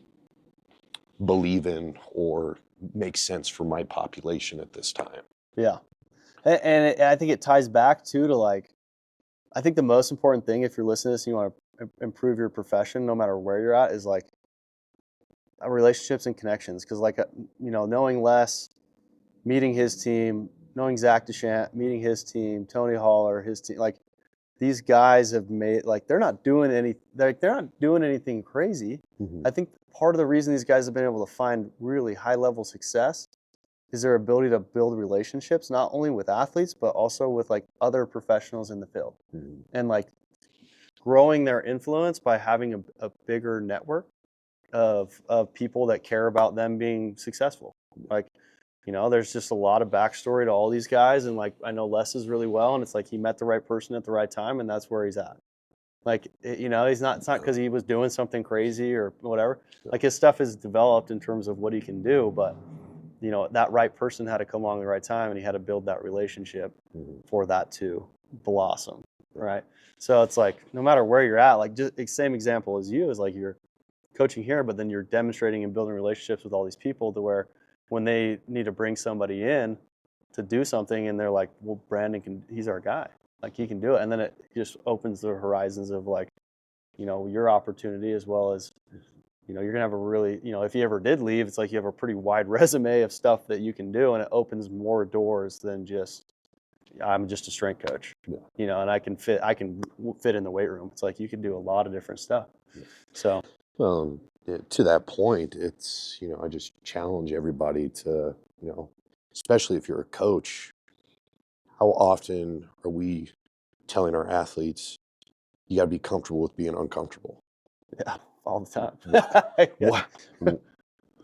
believe in or make sense for my population at this time. Yeah. And I think it ties back too to, like, I think the most important thing, if you're listening to this and you want to improve your profession, no matter where you're at, is like relationships and connections. Because, like, knowing Les, meeting his team, knowing Zach DeChamp, meeting his team, Tony Haller, his team, like, these guys have made, like, they're not doing anything crazy. I think part of the reason these guys have been able to find really high level success is their ability to build relationships, not only with athletes, but also with, like, other professionals in the field, and, like, growing their influence by having a bigger network of people that care about them being successful. Like, there's just a lot of backstory to all these guys, and, like, I know Les's really well, and it's like he met the right person at the right time, and that's where he's at. Like, it's not because he was doing something crazy or whatever. Like, his stuff is developed in terms of what he can do, but that right person had to come along at the right time, and he had to build that relationship for that to blossom, right? So it's like, no matter where you're at, like, just same example as you, is like, you're coaching here, but then you're demonstrating and building relationships with all these people to where when they need to bring somebody in to do something, and they're like, well, Brandon he's our guy. Like, he can do it. And then it just opens the horizons of, like, your opportunity, as well as, you're going to have a really, if you ever did leave, it's like you have a pretty wide resume of stuff that you can do, and it opens more doors than just, I'm just a strength coach, and I can fit in the weight room. It's like, you can do a lot of different stuff. So, to that point, it's, I just challenge everybody to, especially if you're a coach, how often are we telling our athletes, you got to be comfortable with being uncomfortable? Yeah, all the time.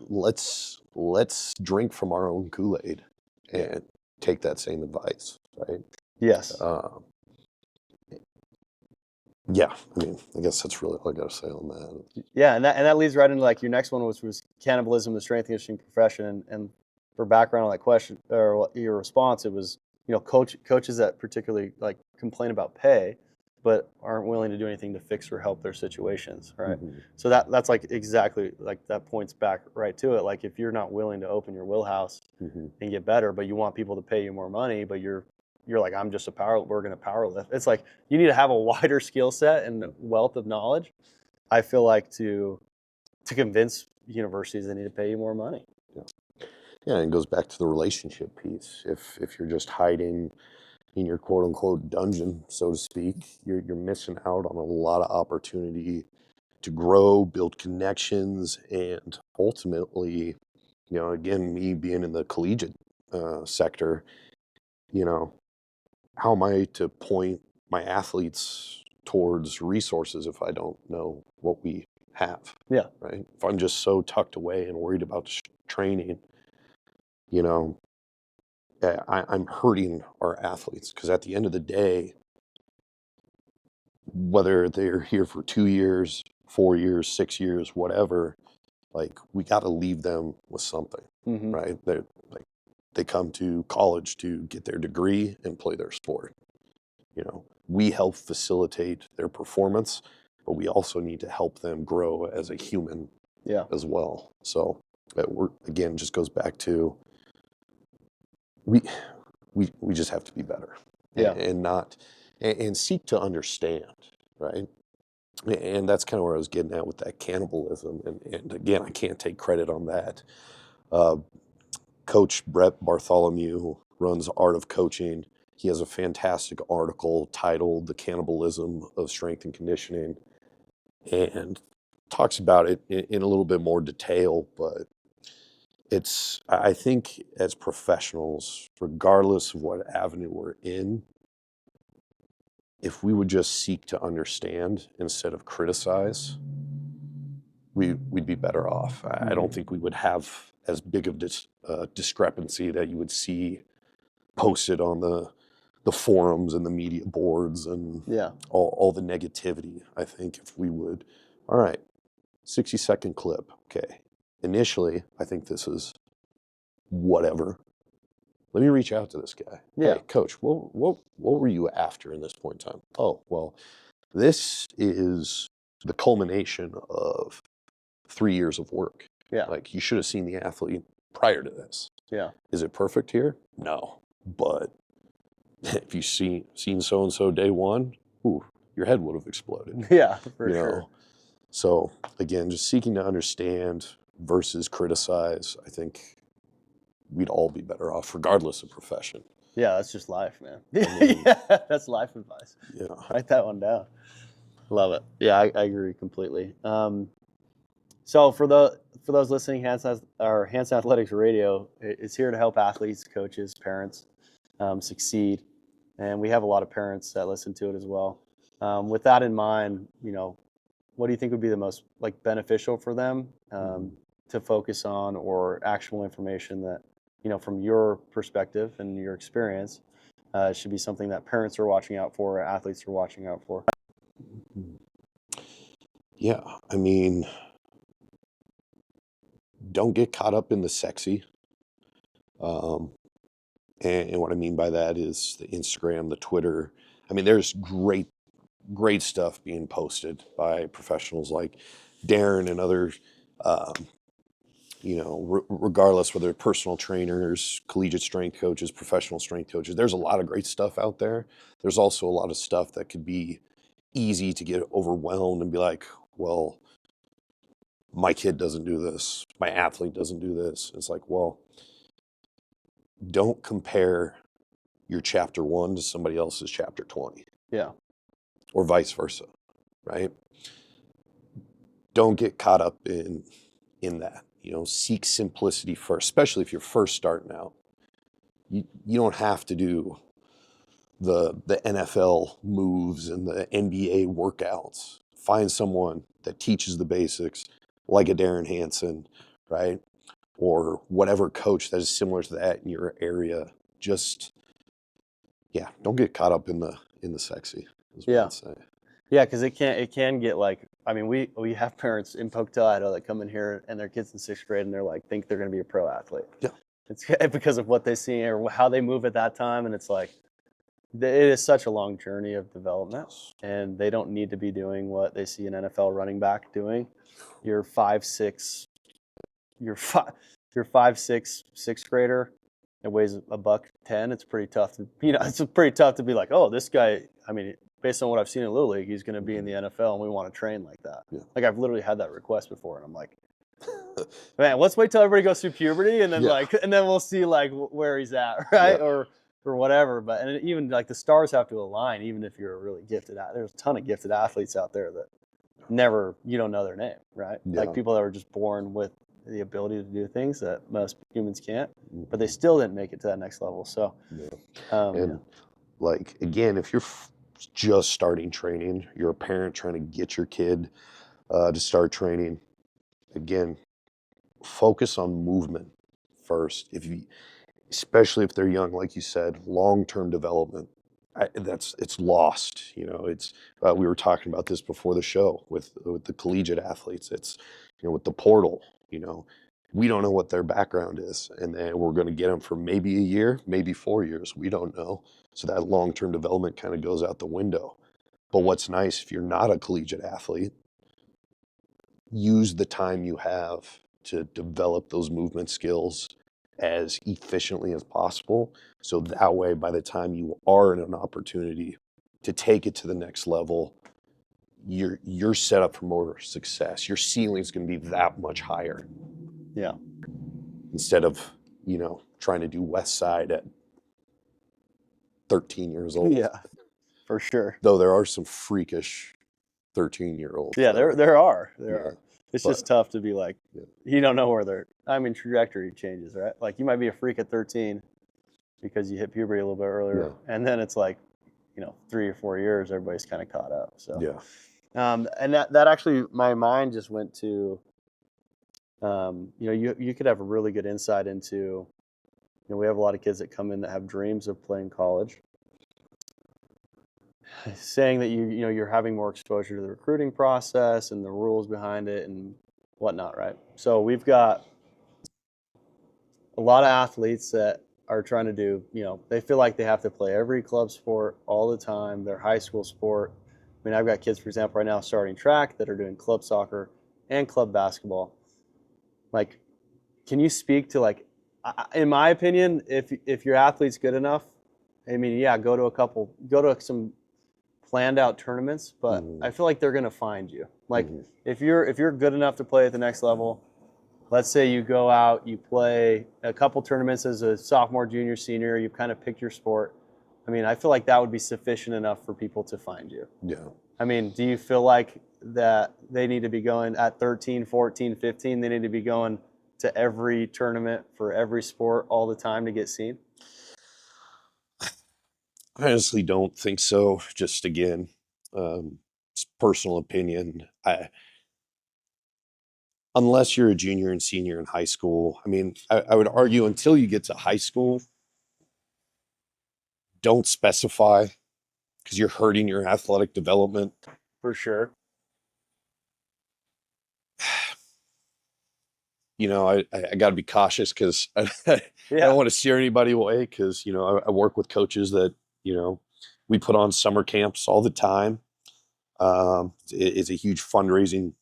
Let's drink from our own Kool-Aid and take that same advice, right? Yes. Yeah, I mean, I guess that's really all I got to say on that. Yeah, and that leads right into, like, your next one, which was cannibalism, the strength and conditioning profession. And for background on that question, or your response, it was, coaches that particularly, like, complain about pay, but aren't willing to do anything to fix or help their situations, right? So that's like exactly, like, that points back right to it. Like, if you're not willing to open your wheelhouse and get better, but you want people to pay you more money, but you're like, we're going to power lift. It's like, you need to have a wider skill set and wealth of knowledge, I feel like, to convince universities they need to pay you more money. Yeah, and it goes back to the relationship piece. If you're just hiding in your quote unquote dungeon, so to speak, you're missing out on a lot of opportunity to grow, build connections, and ultimately, again, me being in the collegiate sector, how am I to point my athletes towards resources if I don't know what we have? Yeah. Right. If I'm just so tucked away and worried about training, I'm hurting our athletes, because at the end of the day, whether they're here for 2 years, 4 years, 6 years, whatever, like, we got to leave them with something, right? They come to college to get their degree and play their sport. We help facilitate their performance, but we also need to help them grow as a human as well. So that again, just goes back to we just have to be better, and not and seek to understand, right? And that's kind of where I was getting at with that cannibalism. And again, I can't take credit on that. Coach Brett Bartholomew, who runs Art of Coaching, he has a fantastic article titled "The Cannibalism of Strength and Conditioning," and talks about it in a little bit more detail. But I think as professionals, regardless of what avenue we're in, if we would just seek to understand instead of criticize, we'd be better off. I don't think we would have as big of this discrepancy that you would see posted on the forums and the media boards and all the negativity. I think if we would, all right, 60-second clip. Okay. Initially, I think this is whatever. Let me reach out to this guy. Yeah. Hey, coach, what were you after in this point in time? Oh, well, this is the culmination of 3 years of work. Yeah. Like, you should have seen the athlete prior to this. Yeah. Is it perfect here? No. But if you seen so-and-so day one, your head would have exploded. Yeah, for sure. So again, just seeking to understand versus criticize, I think we'd all be better off regardless of profession. Yeah, that's just life, man. Yeah, that's life advice. Yeah. Write that one down. Love it. Yeah, I agree completely. So for those listening, Handstand Athletics Radio is here to help athletes, coaches, parents succeed, and we have a lot of parents that listen to it as well. With that in mind, what do you think would be the most beneficial for them to focus on, or actionable information that from your perspective and your experience should be something that parents are watching out for, or athletes are watching out for? Yeah, I mean, don't get caught up in the sexy. And what I mean by that is the Instagram, the Twitter. I mean, there's great stuff being posted by professionals like Darren and others, regardless whether they're personal trainers, collegiate strength coaches, professional strength coaches. There's a lot of great stuff out there. There's also a lot of stuff that could be easy to get overwhelmed and be like, well, my kid doesn't do this, my athlete doesn't do this. It's like, well, don't compare your chapter 1 to somebody else's chapter 20. Yeah. Or vice versa, right? Don't get caught up in that. Seek simplicity first, especially if you're first starting out. You don't have to do the NFL moves and the NBA workouts. Find someone that teaches the basics, like a Darren Hansen, right? Or whatever coach that is similar to that in your area. Just, don't get caught up in the sexy. Is what I'd say. Yeah, because it can get we have parents in Pocatello, Idaho, that come in here and their kids in 6th grade and they're think they're going to be a pro athlete. Yeah. It's because of what they see or how they move at that time, and it's it is such a long journey of development, and they don't need to be doing what they see an NFL running back doing. You're 5'6", 6th grader. It weighs $110. It's pretty tough to it's pretty tough to be like, oh, this guy. I mean, based on what I've seen in Little League, he's going to be in the NFL, and we want to train like that. Yeah. I've literally had that request before, and I'm like, man, let's wait till everybody goes through puberty, and then and then we'll see where he's at, right? Yeah. Or whatever. But and even the stars have to align, even if you're a really gifted. There's a ton of gifted athletes out there that you don't know their name, right? Yeah. Like people that were just born with the ability to do things that most humans can't, but they still didn't make it to that next level. So, And like, again, if you're just starting training, you're a parent trying to get your kid to start training, again, focus on movement first. Especially if they're young, like you said, long-term development, it's lost. It's we were talking about this before the show with the collegiate athletes. It's with the portal. We don't know what their background is, and then we're going to get them for maybe a year, maybe 4 years. We don't know. So that long-term development kind of goes out the window. But what's nice, if you're not a collegiate athlete, use the time you have to develop those movement skills as efficiently as possible. So that way, by the time you are in an opportunity to take it to the next level, you're set up for more success. Your ceiling is going to be that much higher. Yeah. Instead of, trying to do West Side at 13 years old. Yeah, for sure. Though there are some freakish 13-year-olds. Yeah, there are. There Yeah. are. It's just tough to be like, you don't know where trajectory changes, right? Like you might be a freak at 13 because you hit puberty a little bit earlier. And then it's like, 3 or 4 years, everybody's kind of caught up. So, and that actually, my mind just went to, you could have a really good insight into, we have a lot of kids that come in that have dreams of playing college. Saying that you're having more exposure to the recruiting process and the rules behind it and whatnot, right? So we've got a lot of athletes that are trying to do, they feel like they have to play every club sport all the time, their high school sport. I mean, I've got kids, for example, right now starting track that are doing club soccer and club basketball. Like, can you speak to, like, in my opinion, if your athlete's good enough, I mean, go to some planned out tournaments, but I feel like they're going to find you. Like if you're good enough to play at the next level, let's say you go out, you play a couple tournaments as a sophomore, junior, senior, you've kind of picked your sport. I mean, I feel like that would be sufficient enough for people to find you. Yeah. I mean, do you feel like that they need to be going at 13, 14, 15, they need to be going to every tournament for every sport all the time to get seen? I honestly don't think so. Just again, it's personal opinion. Unless you're a junior and senior in high school, I mean, I would argue until you get to high school, don't specify because you're hurting your athletic development. For sure. I got to be cautious because I don't want to steer anybody away because, I work with coaches that, we put on summer camps all the time. It's a huge fundraising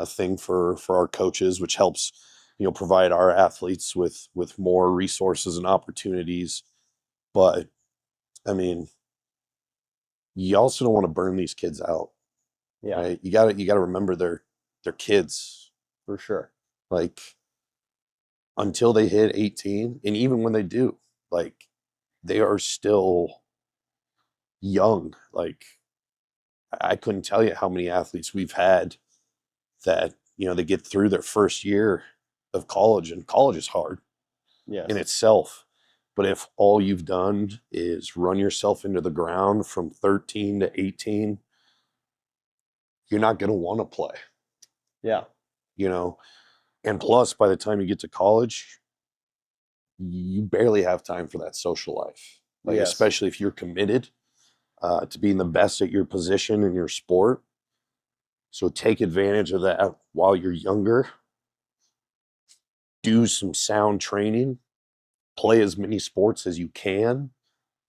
thing for our coaches, which helps, provide our athletes with more resources and opportunities. But I mean, you also don't want to burn these kids out. Yeah. Right? You gotta remember they're kids. For sure. Like until they hit 18, and even when they do, like they are still young. Like I couldn't tell you how many athletes we've had that, they get through their first year of college, and college is hard in itself. But if all you've done is run yourself into the ground from 13 to 18, you're not going to want to play. Yeah. And plus, by the time you get to college, you barely have time for that social life. Like, especially if you're committed to being the best at your position in your sport. So take advantage of that while you're younger. Do some sound training. Play as many sports as you can.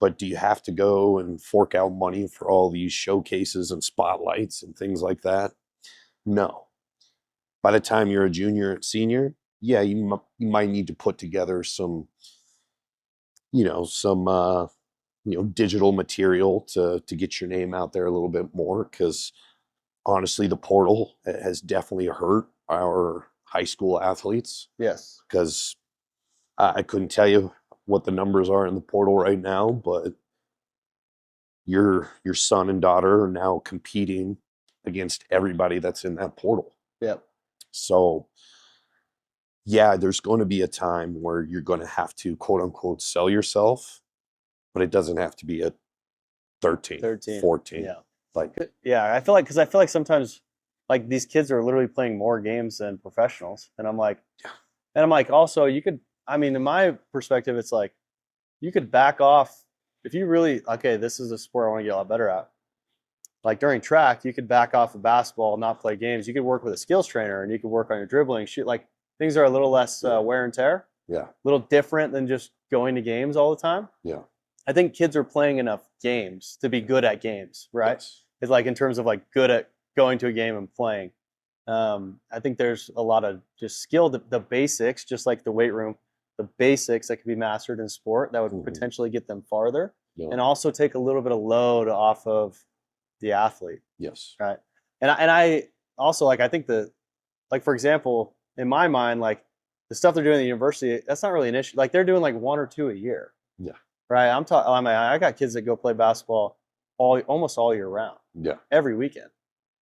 But do you have to go and fork out money for all these showcases and spotlights and things like that? No. By the time you're a junior and senior, you might need to put together some digital material to get your name out there a little bit more, because honestly, the portal has definitely hurt our high school athletes. Yes. Because I couldn't tell you what the numbers are in the portal right now, but your son and daughter are now competing against everybody that's in that portal. Yep. So yeah, there's going to be a time where you're going to have to quote unquote sell yourself, but it doesn't have to be at 13, 14. Yeah. Like, yeah, I feel like sometimes like these kids are literally playing more games than professionals. And I'm like, also you could, I mean, in my perspective, it's like you could back off if you really, okay, this is a sport I want to get a lot better at. Like during track, you could back off of basketball, not play games. You could work with a skills trainer and you could work on your dribbling, shoot. Like things are a little less wear and tear. Yeah. A little different than just going to games all the time. Yeah. I think kids are playing enough games to be good at games, right? Yes. It's like in terms of like good at going to a game and playing. I think there's a lot of just skill, the basics, just like the weight room, the basics that can be mastered in sport that would potentially get them farther, and also take a little bit of load off of the athlete. Yes. Right. And I also like, I think like, for example, in my mind, like the stuff they're doing at the university, that's not really an issue. Like they're doing like 1 or 2 a year. Yeah. Right. I got kids that go play basketball almost all year round. Yeah. Every weekend,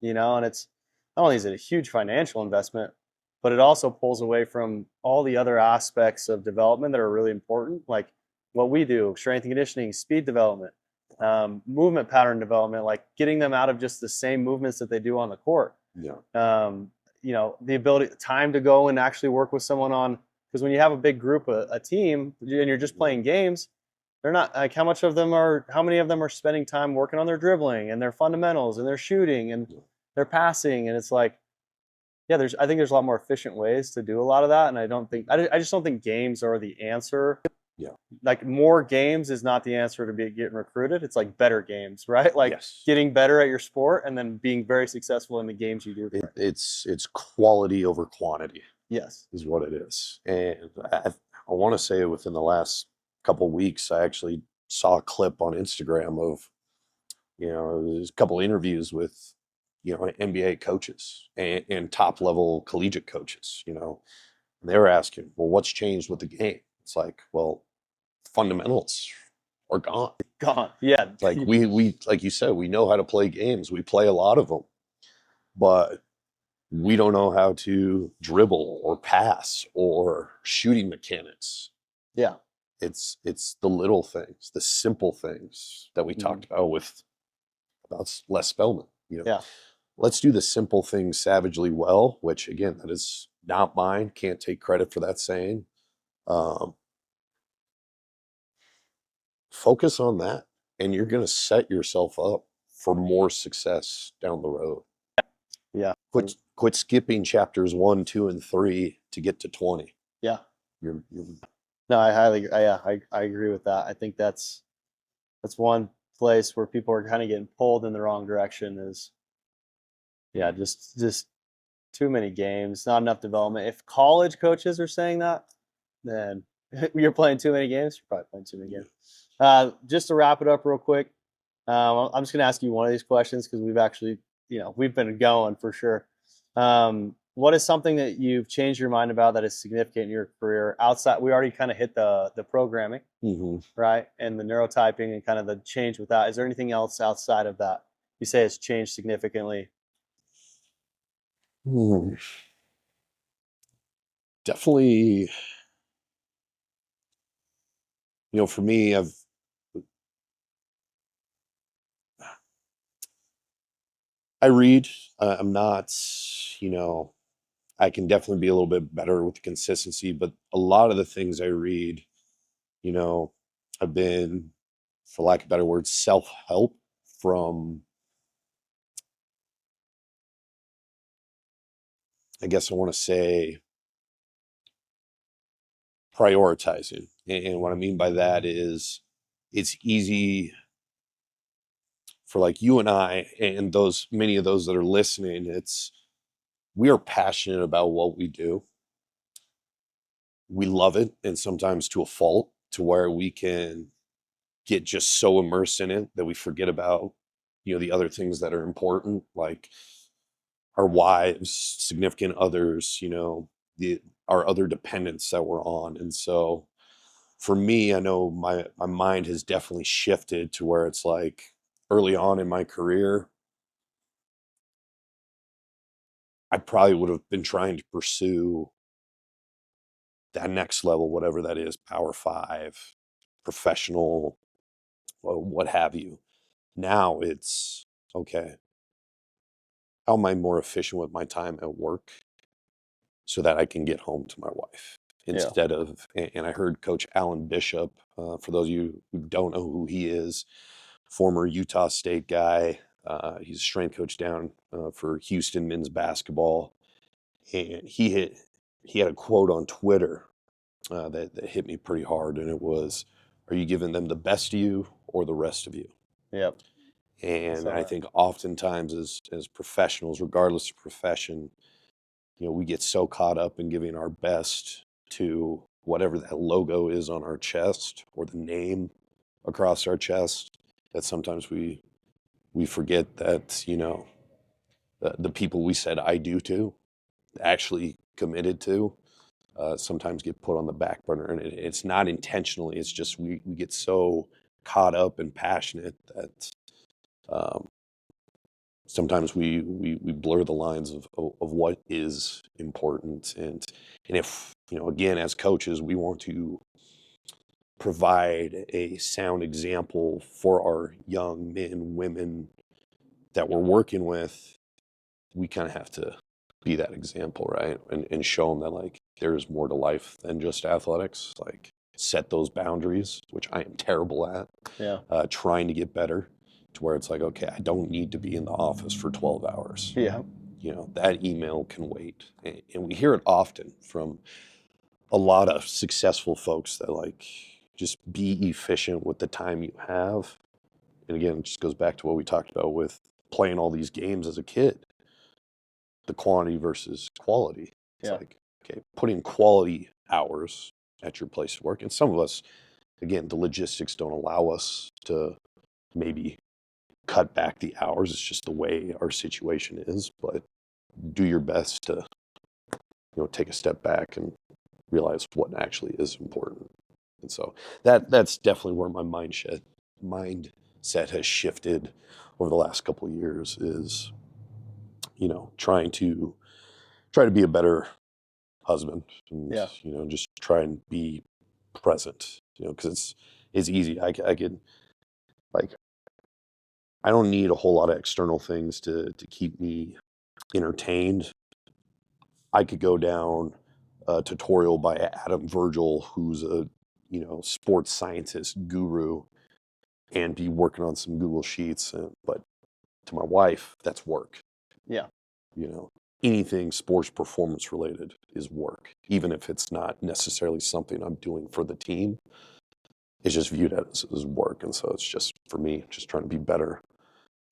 and it's not only is it a huge financial investment, but it also pulls away from all the other aspects of development that are really important, like what we do, strength and conditioning, speed development, movement pattern development, like getting them out of just the same movements that they do on the court. Yeah. The ability, time to go and actually work with someone on, because when you have a big group, a team, and you're just playing games, they're not like how many of them are spending time working on their dribbling and their fundamentals and their shooting and their passing. And it's like, yeah, I think there's a lot more efficient ways to do a lot of that. And I just don't think games are the answer. Yeah. Like more games is not the answer to getting recruited. It's like better games, right? Like getting better at your sport and then being very successful in the games you do. It's quality over quantity. Yes. Is what it is. And I want to say within the last couple of weeks, I actually saw a clip on Instagram of, there's a couple of interviews with, NBA coaches and top level collegiate coaches, and they were asking, well, what's changed with the game? It's like, well, fundamentals are gone. Yeah. Like we like you said, we know how to play games. We play a lot of them, but we don't know how to dribble or pass or shooting mechanics. Yeah. It's the little things, the simple things that we talked about Les Spellman. Yeah. Let's do the simple things savagely well, which again, that is not mine. Can't take credit for that saying. Focus on that, and you're going to set yourself up for more success down the road. Yeah. Quit skipping chapters 1, 2, and 3 to get to 20. Yeah. You're No, I agree with that. I think that's one place where people are kind of getting pulled in the wrong direction is, just too many games, not enough development. If college coaches are saying that, then you're playing too many games. You're probably playing too many games. Just to wrap it up real quick, I'm just going to ask you one of these questions because we've actually, we've been going for sure. What is something that you've changed your mind about that is significant in your career outside? We already kind of hit the programming, right? And the neurotyping and kind of the change with that. Is there anything else outside of that you say has changed significantly? Definitely, for me, I read. I'm not, I can definitely be a little bit better with the consistency, but a lot of the things I read, have been, for lack of a better word, self-help from, I guess I want to say, prioritizing. And what I mean by that is it's easy for like you and I and many of those that are listening, we are passionate about what we do. We love it, and sometimes to a fault, to where we can get just so immersed in it that we forget about, the other things that are important, like our wives, significant others, our other dependents that we're on. And so for me, I know my mind has definitely shifted to where it's like early on in my career, I probably would have been trying to pursue that next level, whatever that is, Power 5, professional, what have you. Now it's, okay, how am I more efficient with my time at work so that I can get home to my wife? Instead of, and I heard Coach Alan Bishop, for those of you who don't know who he is, former Utah State guy. He's a strength coach down for Houston men's basketball. And he had a quote on Twitter that hit me pretty hard, and it was, "Are you giving them the best of you or the rest of you?" Yep. And I think oftentimes as professionals, regardless of profession, we get so caught up in giving our best to whatever that logo is on our chest or the name across our chest that sometimes we forget that, the people we said I do to, actually committed to, sometimes get put on the back burner. And it's not intentionally, it's just we get so caught up and passionate that sometimes we blur the lines of what is important. And if, again, as coaches, we want to provide a sound example for our young men, women that we're working with, we kind of have to be that example, right? And show them that, like, there's more to life than just athletics. Like, set those boundaries, which I am terrible at. Yeah. Trying to get better to where it's like, okay, I don't need to be in the office for 12 hours. Yeah. That email can wait. And we hear it often from a lot of successful folks that, like, just be efficient with the time you have. And again, it just goes back to what we talked about with playing all these games as a kid, the quantity versus quality. It's like, okay, putting quality hours at your place of work. And some of us, again, the logistics don't allow us to maybe cut back the hours. It's just the way our situation is. But do your best to, take a step back and realize what actually is important. And so that's definitely where my mindset has shifted over the last couple of years, is, try to be a better husband, and just try and be present, because it's easy. I could, like, I don't need a whole lot of external things to keep me entertained. I could go down a tutorial by Adam Virgil, who's a sports scientist guru, and be working on some Google Sheets. But to my wife, that's work. Yeah. Anything sports performance related is work, even if it's not necessarily something I'm doing for the team. It's just viewed as work. And so it's just, for me, just trying to be better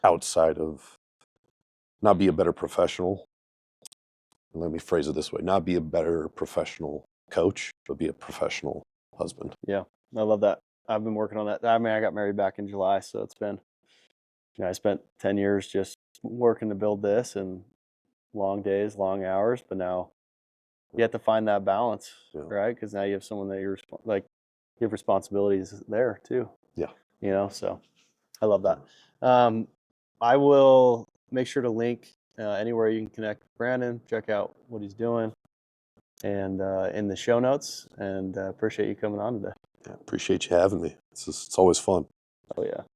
outside of, not be a better professional. Let me phrase it this way: not be a better professional coach, but be a professional husband. Yeah, I love that. I've been working on that. I mean, I got married back in July, so it's been, I spent 10 years just working to build this, and long days, long hours, but now you have to find that balance, right? Because now you have someone that you have responsibilities there too. Yeah. So I love that. I will make sure to link anywhere you can connect with Brandon, check out what he's doing, and in the show notes. And appreciate you coming on today. Yeah, appreciate you having me. It's always fun. Oh yeah.